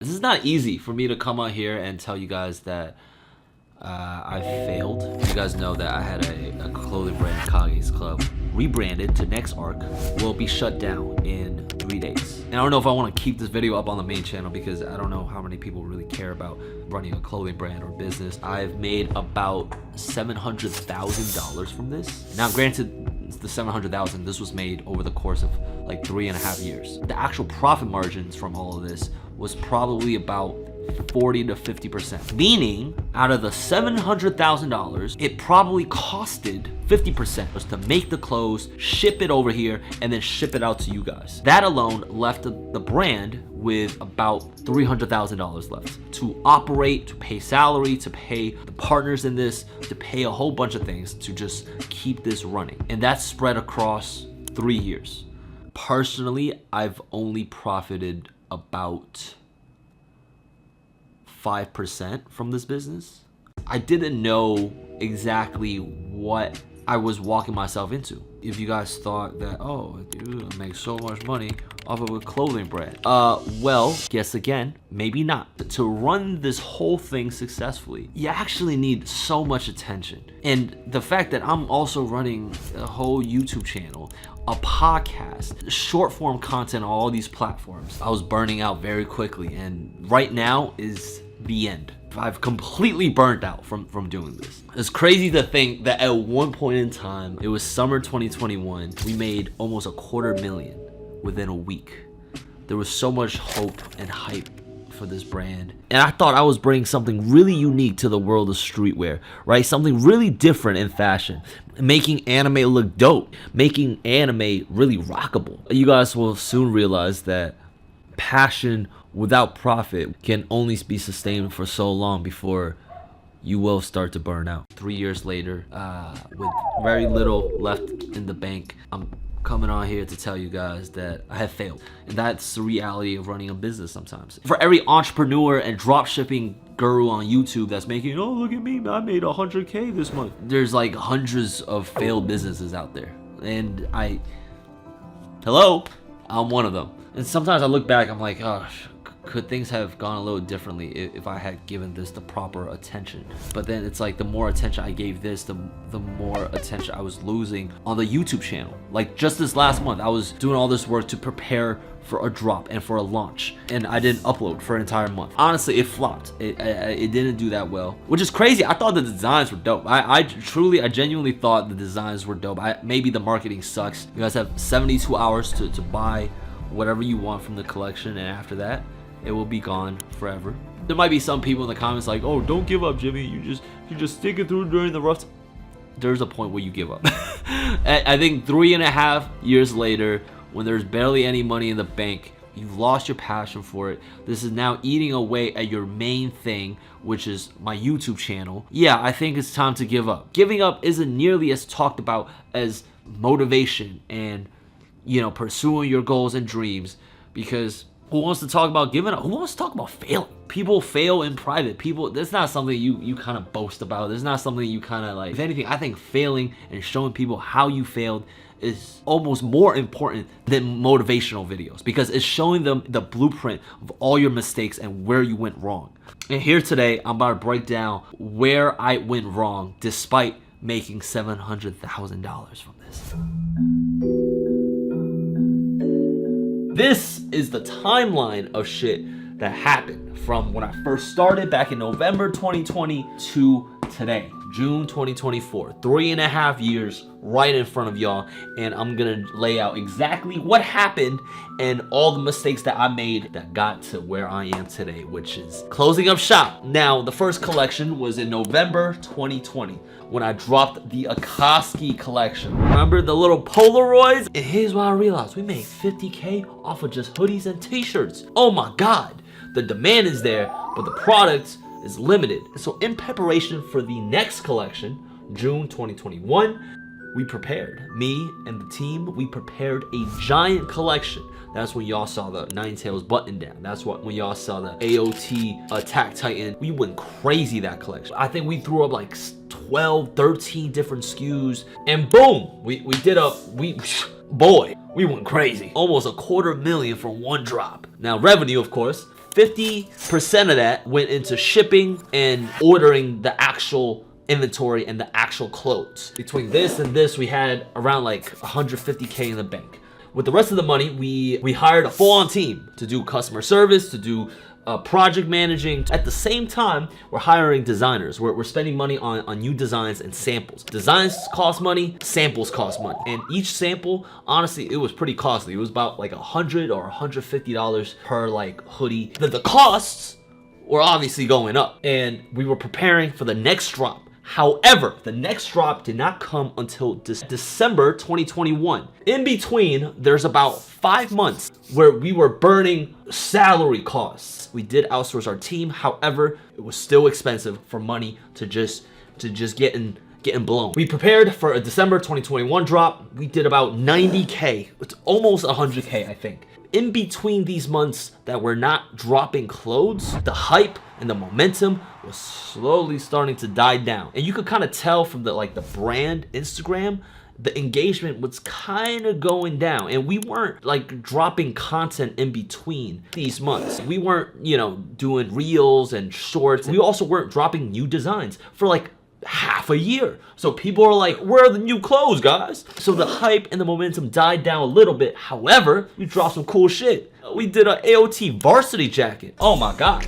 This is not easy for me to come out here and tell you guys that I failed. You guys know that I had a clothing brand, Kage's Club, rebranded to Next Arc, will be shut down in 3 days. And I don't know if I want to keep this video up on the main channel because I don't know how many people really care about running a clothing brand or business. I've made about $700,000 from this. Now, granted, the $700,000, this was made over the course of like 3.5 years. The actual profit margins from all of this was probably about 40 to 50%, meaning out of the $700,000, it probably costed 50% was to make the clothes, ship it over here, and then ship it out to you guys. That alone left the brand with about $300,000 left to operate, to pay salary, to pay the partners in this, to pay a whole bunch of things to just keep this running. And that's spread across 3 years. Personally, I've only profited about 5% from this business. I didn't know exactly what I was walking myself into. If you guys thought that, oh, dude, I make so much money off of a clothing brand. Well, guess again, maybe not. To run this whole thing successfully, you actually need so much attention. And the fact that I'm also running a whole YouTube channel, a podcast, short form content on all these platforms, I was burning out very quickly. And right now is the end. I've completely burnt out from doing this. It's crazy to think that at one point in time, it was summer 2021, we made almost $250,000 within a week. There was so much hope and hype for this brand. And I thought I was bringing something really unique to the world of streetwear, right? Something really different in fashion, making anime look dope, making anime really rockable. You guys will soon realize that passion without profit can only be sustained for so long before you will start to burn out. 3 years later, with very little left in the bank, I'm coming on here to tell you guys that I have failed. And that's the reality of running a business sometimes. For every entrepreneur and dropshipping guru on YouTube that's making, oh, look at me, I made 100K this month. There's like hundreds of failed businesses out there. And I'm one of them. And sometimes I look back, I'm like, oh, could things have gone a little differently if I had given this the proper attention? But then it's like the more attention I gave this, the more attention I was losing on the YouTube channel. Like just this last month, I was doing all this work to prepare for a drop and for a launch, and I didn't upload for an entire month. Honestly, it flopped. It didn't do that well, which is crazy. I thought the designs were dope. I genuinely thought the designs were dope. Maybe the marketing sucks. You guys have 72 hours to buy whatever you want from the collection, and after that, it will be gone forever. There might be some people in the comments like, oh, don't give up, Jimmy. You just stick it through during the rough time. There's a point where you give up. I think 3.5 years later, when there's barely any money in the bank, you've lost your passion for it. This is now eating away at your main thing, which is my YouTube channel. Yeah, I think it's time to give up. Giving up isn't nearly as talked about as motivation and, pursuing your goals and dreams, because who wants to talk about giving up? Who wants to talk about failing? People fail in private. That's not something you kind of boast about. It's not something you kind of like. If anything, I think failing and showing people how you failed is almost more important than motivational videos, because it's showing them the blueprint of all your mistakes and where you went wrong. And here today, I'm about to break down where I went wrong despite making $700,000 from this. This is the timeline of shit that happened from when I first started back in November 2020 to today, June 2024. 3.5 years right in front of y'all, and I'm gonna lay out exactly what happened and all the mistakes that I made that got to where I am today, which is closing up shop. Now, the first collection was in November 2020 when I dropped the Akatsuki collection. Remember the little Polaroids? And here's what I realized. We made 50K off of just hoodies and t-shirts. Oh my God. The demand is there, but the product is limited. So in preparation for the next collection, June 2021, we prepared. Me and the team, we prepared a giant collection. That's when y'all saw the Ninetales button down. That's when y'all saw the AOT Attack Titan. We went crazy that collection. I think we threw up like 12, 13 different SKUs, and boom, we went crazy. Almost $250,000 for one drop. Now revenue, of course, 50% of that went into shipping and ordering the actual inventory and the actual clothes. Between this and this, we had around like 150K in the bank. With the rest of the money, we hired a full-on team to do customer service, to do project managing. At the same time, we're hiring designers. We're spending money on new designs and samples. Designs cost money, samples cost money. And each sample, honestly, it was pretty costly. It was about like $100 or $150 per like hoodie. The costs were obviously going up, and we were preparing for the next drop. However, the next drop did not come until December 2021. In between, there's about 5 months where we were burning salary costs. We did outsource our team. However, it was still expensive for money to just getting blown. We prepared for a December 2021 drop. We did about 90K. It's almost 100K, I think. In between these months that we're not dropping clothes, the hype and the momentum was slowly starting to die down. And you could kind of tell from the brand Instagram, the engagement was kind of going down, and we weren't like dropping content in between these months. We weren't, doing reels and shorts. We also weren't dropping new designs for like half a year. So people are like, where are the new clothes, guys? So the hype and the momentum died down a little bit. However, we dropped some cool shit. We did an AOT varsity jacket. Oh my god,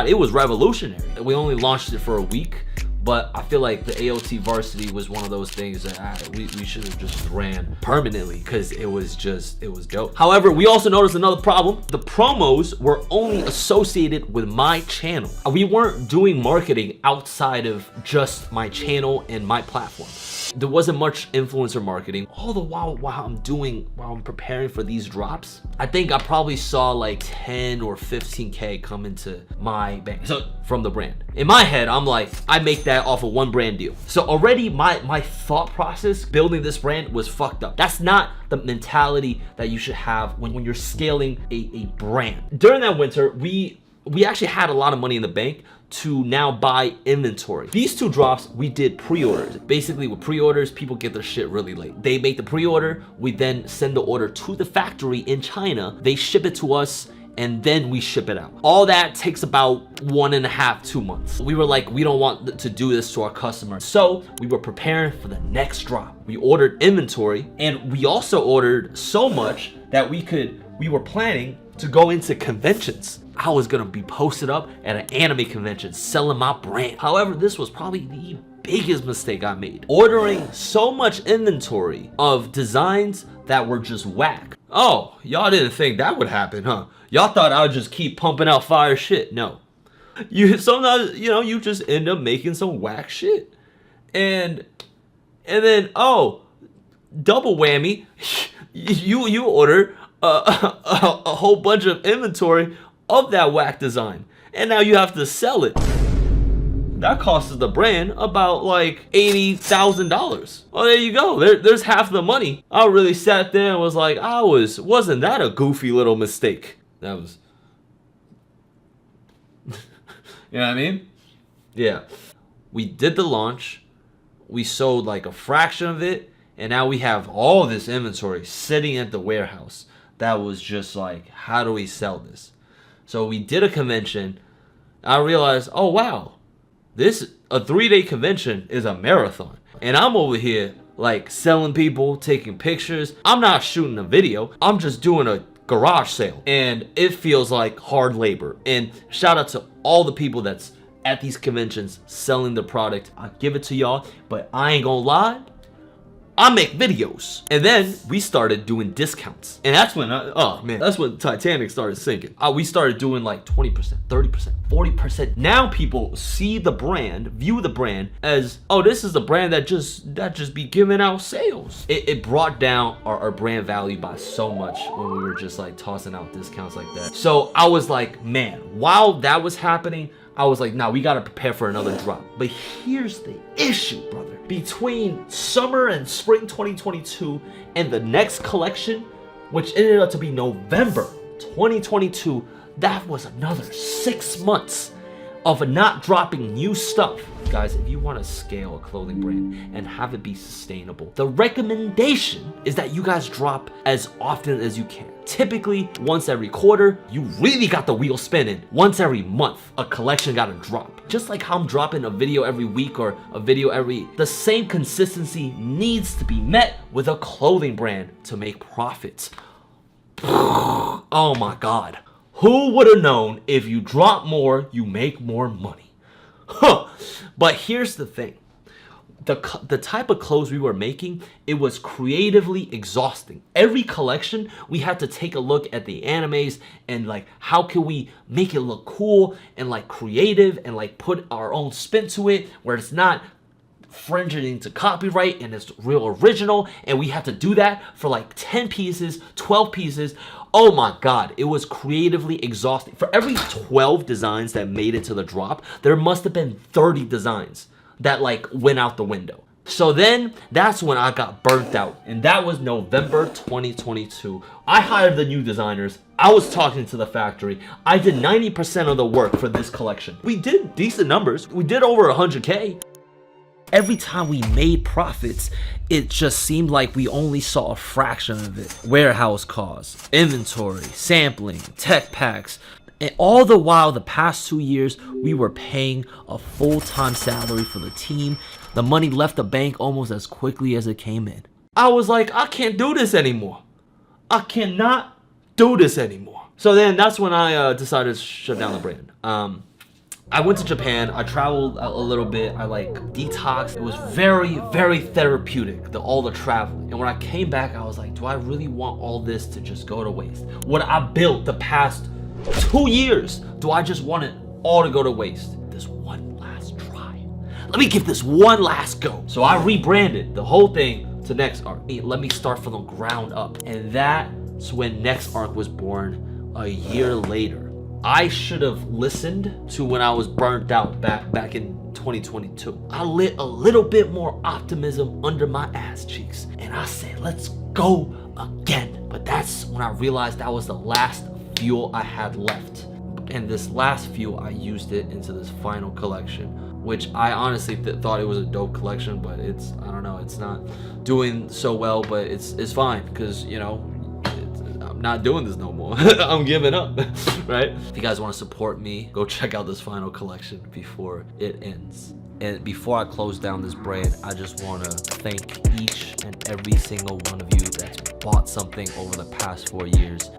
it was revolutionary. We only launched it for a week, but I feel like the AOT varsity was one of those things that we should have just ran permanently, because it was dope. However, we also noticed another problem. The promos were only associated with my channel. We weren't doing marketing outside of just my channel and my platform. There wasn't much influencer marketing. All the while I'm preparing for these drops, I think I probably saw like 10 or 15K come into my bank. So from the brand. In my head, I'm like, I make that off of one brand deal. So already my thought process building this brand was fucked up. That's not the mentality that you should have when you're scaling a brand. During that winter, we actually had a lot of money in the bank to now buy inventory. These 2 drops, we did pre-orders. Basically, with pre-orders, people get their shit really late. They make the pre-order, we then send the order to the factory in China, they ship it to us, and then we ship it out. All that takes about 1.5 to 2 months. We were like, we don't want to do this to our customers. So we were preparing for the next drop. We ordered inventory, and we also ordered so much that we were planning to go into conventions. I was gonna be posted up at an anime convention selling my brand. However, this was probably the biggest mistake I made. Ordering so much inventory of designs that were just whack. Oh, y'all didn't think that would happen, huh? Y'all thought I would just keep pumping out fire shit. No. Sometimes, you just end up making some whack shit. And then, double whammy, you order a whole bunch of inventory of that whack design, and now you have to sell it. That costs the brand about like $80,000. Well, there you go. There's half the money. I really sat there and was like, wasn't that a goofy little mistake? That was, you know what I mean? Yeah. We did the launch. We sold like a fraction of it, and now we have all this inventory sitting at the warehouse. That was just like, how do we sell this? So we did a convention. I realized, oh wow, a 3-day convention is a marathon. And I'm over here like selling people, taking pictures. I'm not shooting a video. I'm just doing a garage sale. And it feels like hard labor. And shout out to all the people that's at these conventions selling the product. I give it to y'all, but I ain't gonna lie, I make videos. And then we started doing discounts. And that's when, that's when Titanic started sinking. We started doing like 20%, 30%, 40%. Now people see the brand, view the brand as, oh, this is the brand that just be giving out sales. It brought down our brand value by so much when we were just like tossing out discounts like that. So I was like, man, while that was happening, I was like, nah, we gotta prepare for another drop. But here's the issue, brother. Between summer and spring 2022 and the next collection, which ended up to be November 2022, that was another 6 months. of not dropping new stuff. Guys, if you want to scale a clothing brand and have it be sustainable, the recommendation is that you guys drop as often as you can. Typically, once every quarter, you really got the wheel spinning. Once every month, a collection gotta drop. Just like how I'm dropping a video every week or a video the same consistency needs to be met with a clothing brand to make profits. Oh my God. Who would have known if you drop more, you make more money? Huh. But here's the thing. The type of clothes we were making, it was creatively exhausting. Every collection, we had to take a look at the animes and like, how can we make it look cool and like creative and like put our own spin to it where it's not infringing to copyright and it's real original, and we had to do that for like 10 pieces, 12 pieces. Oh my God, it was creatively exhausting. For every 12 designs that made it to the drop, there must have been 30 designs that like went out the window. So then that's when I got burnt out, and that was November 2022. I hired the new designers. I was talking to the factory. I did 90% of the work for this collection. We did decent numbers. We did over 100K. Every time we made profits, it just seemed like we only saw a fraction of it. Warehouse costs, inventory, sampling, tech packs, and all the while the past 2 years, we were paying a full-time salary for the team. The money left the bank almost as quickly as it came in. I was like, I can't do this anymore. I cannot do this anymore. So then that's when I decided to shut down the brand. I went to Japan. I traveled a little bit. I like detoxed. It was very, very therapeutic, all the traveling. And when I came back, I was like, do I really want all this to just go to waste? What I built the past 2 years, do I just want it all to go to waste? This one last try. Let me give this one last go. So I rebranded the whole thing to Next Arc. Let me start from the ground up. And that's when Next Arc was born a year later. I should have listened to when I was burnt out back in 2022. I lit a little bit more optimism under my ass cheeks, and I said, let's go again. But that's when I realized that was the last fuel I had left. And this last fuel, I used it into this final collection, which I honestly thought it was a dope collection, but it's, I don't know, it's not doing so well, but it's fine, because, you know, I'm not doing this no more. I'm giving up, right? If you guys want to support me, go check out this final collection before it ends. And before I close down this brand, I just want to thank each and every single one of you that's bought something over the past 4 years.